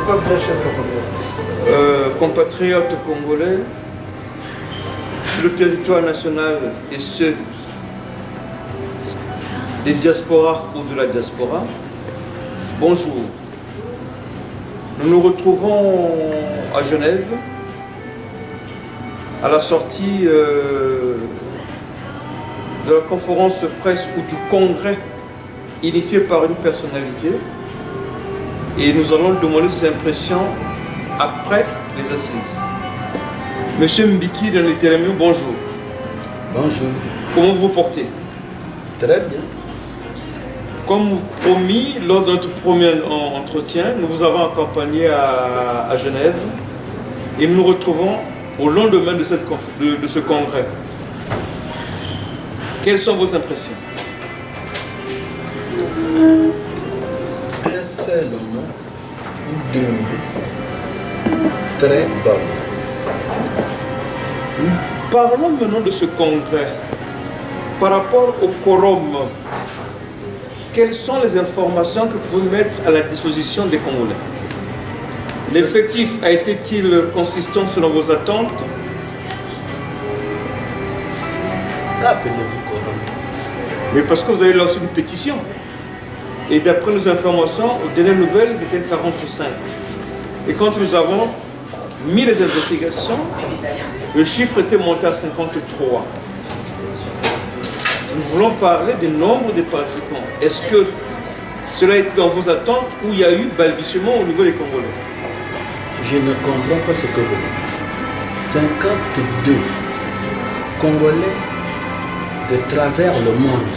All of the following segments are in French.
Pourquoi bien cher Congolais? Compatriotes congolais, sur le territoire national et ceux des diasporas ou de la diaspora, bonjour. Nous nous retrouvons à Genève à la sortie de la conférence de presse ou du congrès initié par une personnalité, et nous allons demander ses impressions après les assises. Monsieur Mbiki de Nétérémio, bonjour. Bonjour. Comment vous vous portez? Très bien. Comme promis, lors de notre premier entretien, nous vous avons accompagné à Genève et nous nous retrouvons au lendemain de ce congrès. Quelles sont vos impressions? Un seul mot ou deux mots. Très bon. Parlons maintenant de ce congrès. Par rapport au quorum, quelles sont les informations que vous pouvez mettre à la disposition des Congolais? L'effectif a été-il consistant selon vos attentes? Qu'appelez-vous quorum? Mais parce que vous avez lancé une pétition. Et d'après nos informations, aux dernières nouvelles, ils étaient 45. Et quand nous avons mis les investigations, le chiffre était monté à 53. Nous voulons parler du nombre de participants. Est-ce que cela est dans vos attentes ou il y a eu balbutiement au niveau des Congolais? Je ne comprends pas ce que vous dites. 52 Congolais de travers le monde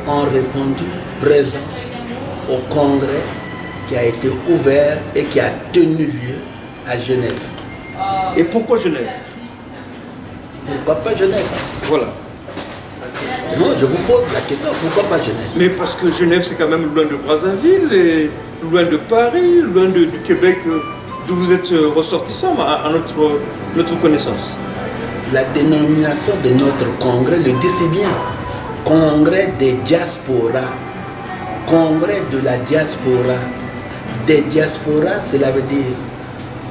ont répondu présent au congrès qui a été ouvert et qui a tenu lieu à Genève. Et pourquoi Genève? Pourquoi pas Genève? Voilà. Non, je vous pose la question, pourquoi pas Genève? Mais parce que Genève, c'est quand même loin de Brazzaville, et loin de Paris, loin du Québec, d'où vous êtes ressortissant à notre connaissance. La dénomination de notre congrès le dit si bien. Congrès des diasporas. Congrès de la diaspora. Des diasporas, cela veut dire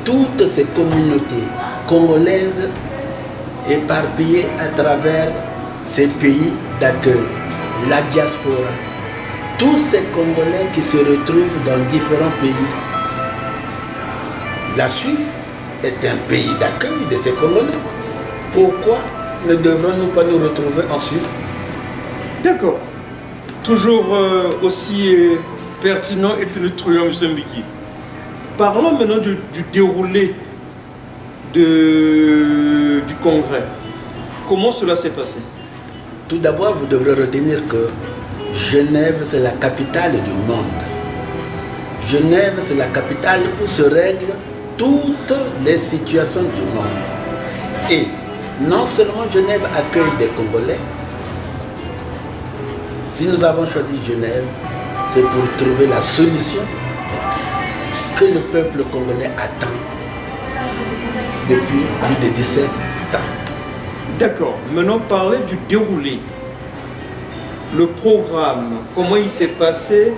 toutes ces communautés congolaises éparpillées à travers ces pays d'accueil. La diaspora. Tous ces Congolais qui se retrouvent dans différents pays. La Suisse est un pays d'accueil de ces Congolais. Pourquoi ne devrons-nous pas nous retrouver en Suisse? D'accord. Toujours aussi pertinent et tonitruant, M. Mbiki. Parlons maintenant du déroulé du congrès. Comment cela s'est passé? Tout d'abord, vous devrez retenir que Genève, c'est la capitale du monde. Genève, c'est la capitale où se règlent toutes les situations du monde. Et non seulement Genève accueille des Congolais, si nous avons choisi Genève, c'est pour trouver la solution que le peuple congolais attend depuis plus de 17 ans. D'accord. Maintenant, parler du déroulé. Le programme, comment il s'est passé,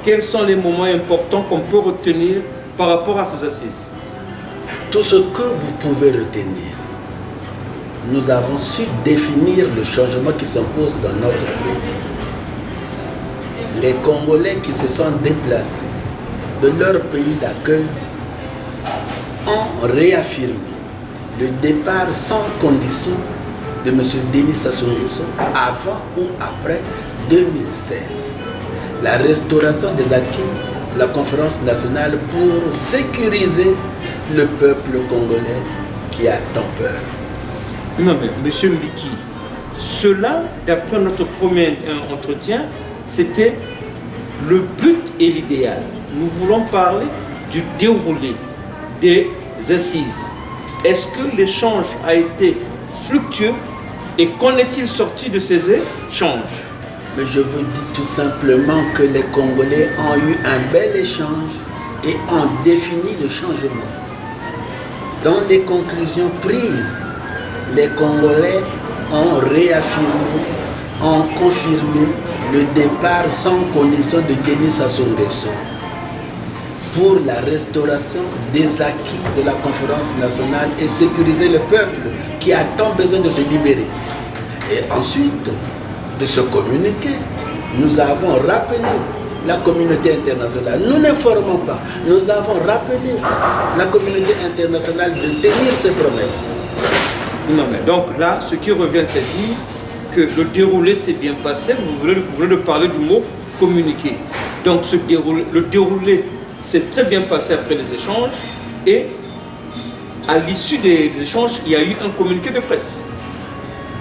quels sont les moments importants qu'on peut retenir par rapport à ces assises? Tout ce que vous pouvez retenir, nous avons su définir le changement qui s'impose dans notre pays. Les Congolais qui se sont déplacés de leur pays d'accueil ont réaffirmé le départ sans condition de M. Denis Sassou Nguesso avant ou après 2016. La restauration des acquis, la conférence nationale pour sécuriser le peuple congolais qui a tant peur. Non mais, M. Mbiki, cela, d'après notre premier entretien, c'était le but et l'idéal. Nous voulons parler du déroulé des assises. Est-ce que l'échange a été fructueux et qu'en est-il sorti de ces échanges? Mais je vous dis tout simplement que les Congolais ont eu un bel échange et ont défini le changement. Dans les conclusions prises, les Congolais ont réaffirmé, ont confirmé le départ sans condition de Denis Sassou Nguesso. pour la restauration des acquis de la conférence nationale et sécuriser le peuple qui a tant besoin de se libérer. Et ensuite, de se communiquer, nous avons rappelé la communauté internationale. Nous n'informons pas, nous avons rappelé la communauté internationale de tenir ses promesses. Non, mais donc là, ce qui revient à dire que le déroulé s'est bien passé, vous venez de parler du mot communiquer. Donc le déroulé s'est très bien passé après les échanges et à l'issue des échanges, il y a eu un communiqué de presse.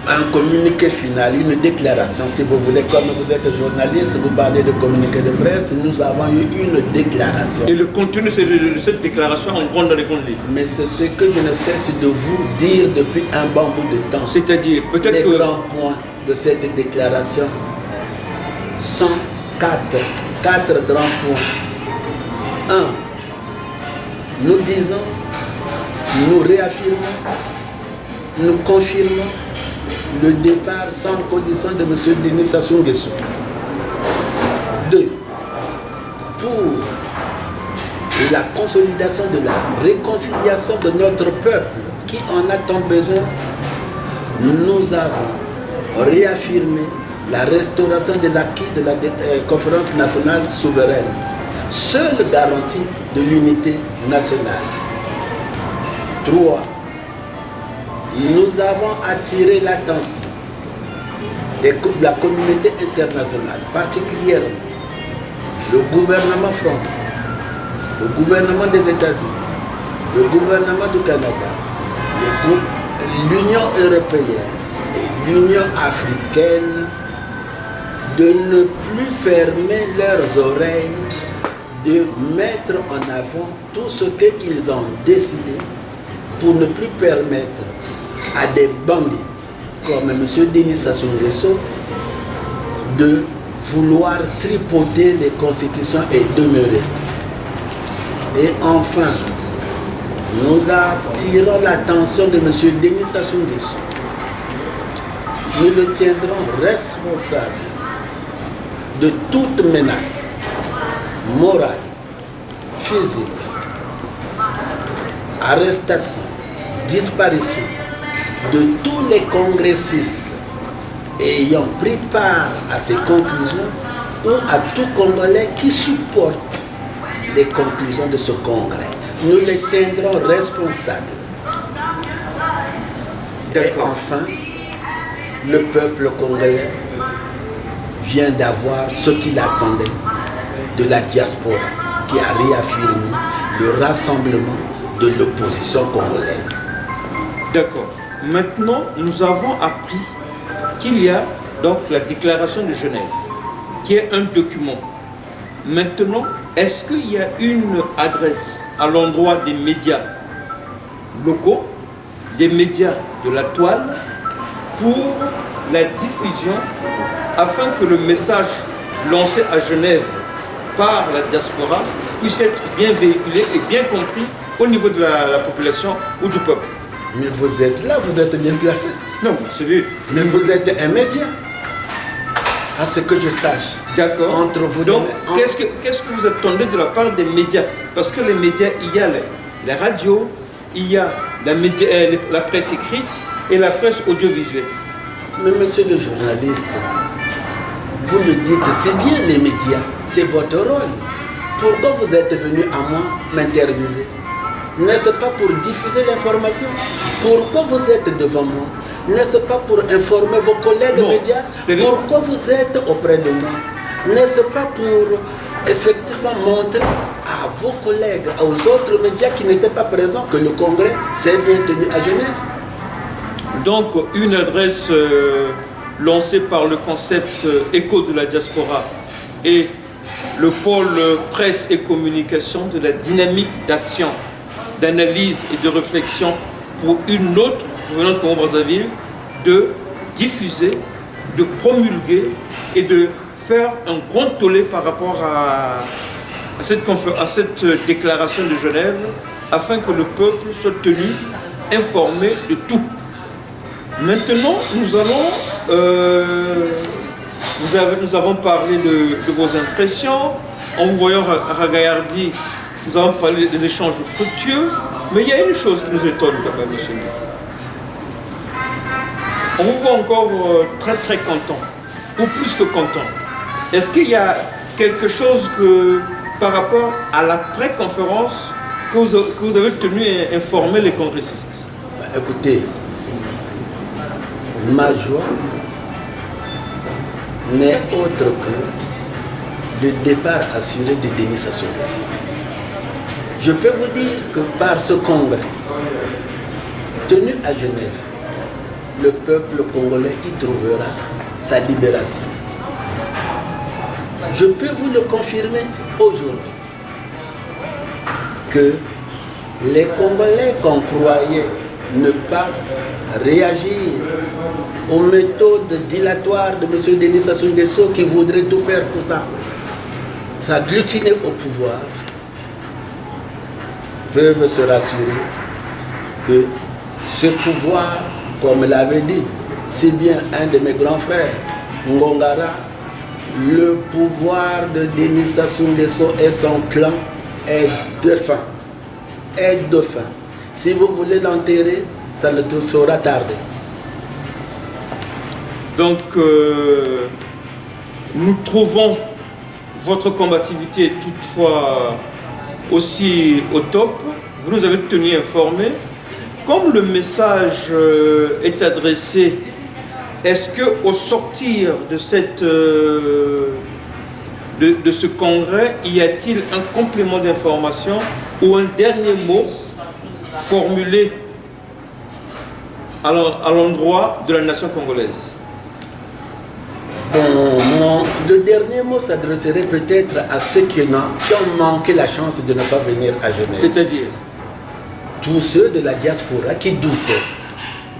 Un communiqué final, une déclaration, si vous voulez, comme vous êtes journaliste, vous parlez de communiqué de presse, nous avons eu une déclaration. Et le contenu de cette déclaration en grandes dans les grandes lignes. Mais c'est ce que je ne cesse de vous dire depuis un bon bout de temps. C'est-à-dire, peut-être les que... grands points de cette déclaration sont quatre grands points. 1. Nous disons, nous réaffirmons, nous confirmons le départ sans condition de M. Denis Sassou Nguesso. 2. Pour la consolidation de la réconciliation de notre peuple qui en a tant besoin, nous avons réaffirmé la restauration des acquis de la conférence nationale souveraine, seule garantie de l'unité nationale. 3. Nous avons attiré l'attention de la communauté internationale, particulièrement le gouvernement français, le gouvernement des États-Unis, le gouvernement du Canada, l'Union européenne et l'Union africaine de ne plus fermer leurs oreilles, de mettre en avant tout ce qu'ils ont décidé pour ne plus permettre à des bandits comme M. Denis Sassou Nguesso de vouloir tripoter les constitutions et demeurer. Et enfin, nous attirons l'attention de M. Denis Sassou Nguesso. Nous le tiendrons responsable de toute menace morale, physique, arrestation, disparition de tous les congressistes ayant pris part à ces conclusions ou à tout Congolais qui supporte les conclusions de ce congrès. Nous les tiendrons responsables. Et enfin, le peuple congolais vient d'avoir ce qu'il attendait de la diaspora qui a réaffirmé le rassemblement de l'opposition congolaise. D'accord. Maintenant, nous avons appris qu'il y a donc la déclaration de Genève, qui est un document. Maintenant, est-ce qu'il y a une adresse à l'endroit des médias locaux, des médias de la toile, pour la diffusion, afin que le message lancé à Genève par la diaspora puisse être bien véhiculé et bien compris au niveau de la population ou du peuple? Mais vous êtes là, vous êtes bien placé. Non, celui... Mais vous êtes un média, à ce que je sache. D'accord. Entre vous. Donc, qu'est-ce que vous attendez de la part des médias? Parce que les médias, il y a les radios, il y a la presse écrite et la presse audiovisuelle. Mais monsieur le journaliste, vous le dites, c'est bien les médias, c'est votre rôle. Pourquoi vous êtes venu à moi m'interviewer? N'est-ce pas pour diffuser l'information? Pourquoi vous êtes devant moi? N'est-ce pas pour informer vos collègues médias? Pourquoi vous êtes auprès de moi? N'est-ce pas pour effectivement montrer à vos collègues, aux autres médias qui n'étaient pas présents, que le congrès s'est bien tenu à Genève? Donc, une adresse lancée par le concept Écho de la diaspora et le pôle presse et communication de la dynamique d'action, d'analyse et de réflexion pour une autre gouvernance Congo-Brazzaville, de diffuser, de promulguer et de faire un grand tollé par rapport à cette déclaration de Genève, afin que le peuple soit tenu informé de tout. Maintenant, nous avons parlé de vos impressions. En vous voyant Ragayardi, nous avons parlé des échanges fructueux, mais il y a une chose qui nous étonne quand même, monsieur. On vous voit encore très très content, ou plus que content. Est-ce qu'il y a quelque chose que, par rapport à la pré-conférence que vous avez tenu à informer les congressistes? Écoutez, ma joie n'est autre que le départ assuré de Denis Sassou Nguesso. Je peux vous dire que par ce congrès tenu à Genève, le peuple congolais y trouvera sa libération. Je peux vous le confirmer aujourd'hui que les Congolais qu'on croyait ne pas réagir aux méthodes dilatoires de M. Denis Sassou Nguesso qui voudrait tout faire pour ça, s'agglutiner au pouvoir, peuvent se rassurer que ce pouvoir, comme l'avait dit si bien un de mes grands frères, Ngongara, le pouvoir de Denis Sassou Nguesso et son clan est défunt. Est défunt. Si vous voulez l'enterrer, ça ne te saura tarder. Donc, nous trouvons votre combativité toutefois aussi au top. Vous nous avez tenu informés. Comme le message est adressé, est-ce qu'au sortir de, de ce congrès, y a-t-il un complément d'information ou un dernier mot formulé à l'endroit de la nation congolaise? Le dernier mot s'adresserait peut-être à ceux qui ont manqué la chance de ne pas venir à Genève. C'est-à-dire tous ceux de la diaspora qui doutaient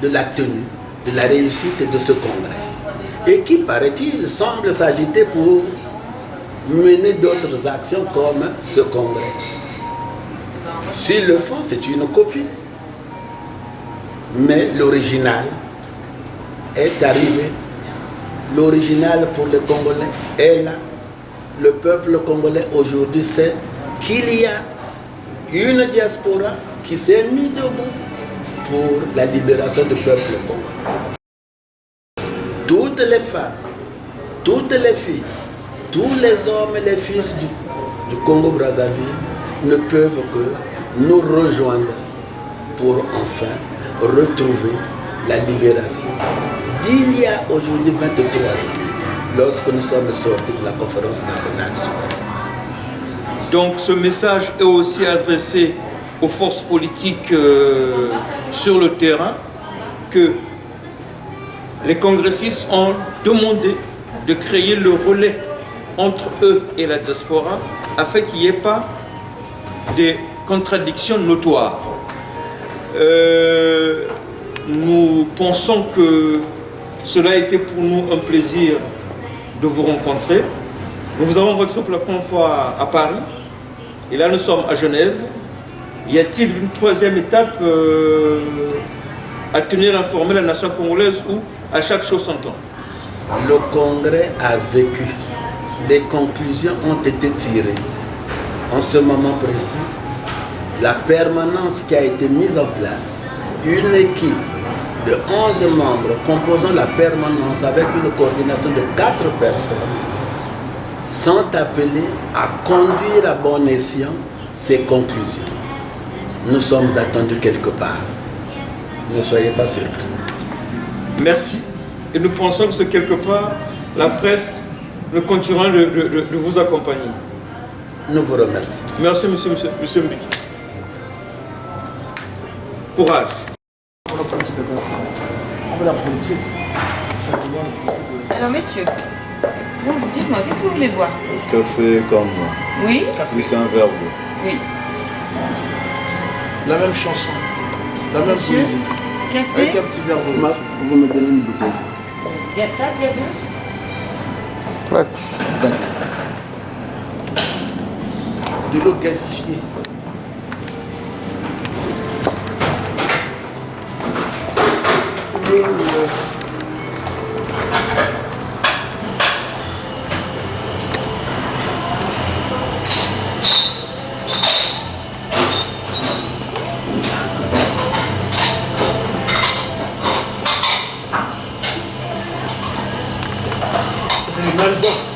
de la tenue, de la réussite de ce congrès. Et qui, paraît-il, semblent s'agiter pour mener d'autres actions comme ce congrès. S'ils le font, c'est une copie. Mais l'original est arrivé. L'original pour le Congolais est là. Le peuple congolais aujourd'hui sait qu'il y a une diaspora qui s'est mise debout pour la libération du peuple congolais. Toutes les femmes, toutes les filles, tous les hommes et les fils du Congo-Brazzaville ne peuvent que nous rejoindre pour enfin retrouver la libération d'il y a aujourd'hui 23 ans, lorsque nous sommes sortis de la conférence nationale souveraine. Donc ce message est aussi adressé aux forces politiques sur le terrain, que les congressistes ont demandé de créer le relais entre eux et la diaspora afin qu'il n'y ait pas de contradictions notoires. Nous pensons que cela a été pour nous un plaisir de vous rencontrer. Nous vous avons retrouvé pour la première fois à Paris et là nous sommes à Genève. Y a-t-il une troisième étape à tenir informer la nation congolaise ou à chaque chose son temps? Le congrès a vécu. Les conclusions ont été tirées. En ce moment précis, la permanence qui a été mise en place, une équipe de 11 membres composant la permanence avec une coordination de 4 personnes, sont appelés à conduire à bon escient ces conclusions. Nous sommes attendus quelque part. Ne soyez pas surpris. Merci. Et nous pensons que c'est quelque part, la presse, nous continuerons de vous accompagner. Nous vous remercions. Merci, monsieur Mbiki. Courage. Alors, messieurs, bon, dites-moi, qu'est-ce que vous voulez boire? Café comme moi. Oui? Oui, c'est un verre d'eau. Oui. La même chanson, la même Monsieur, poésie. café? Avec un petit verre d'eau. Vous me donnez une bouteille. Gâteau, gazeuse? De l'eau gasifiée. Marge d'offre.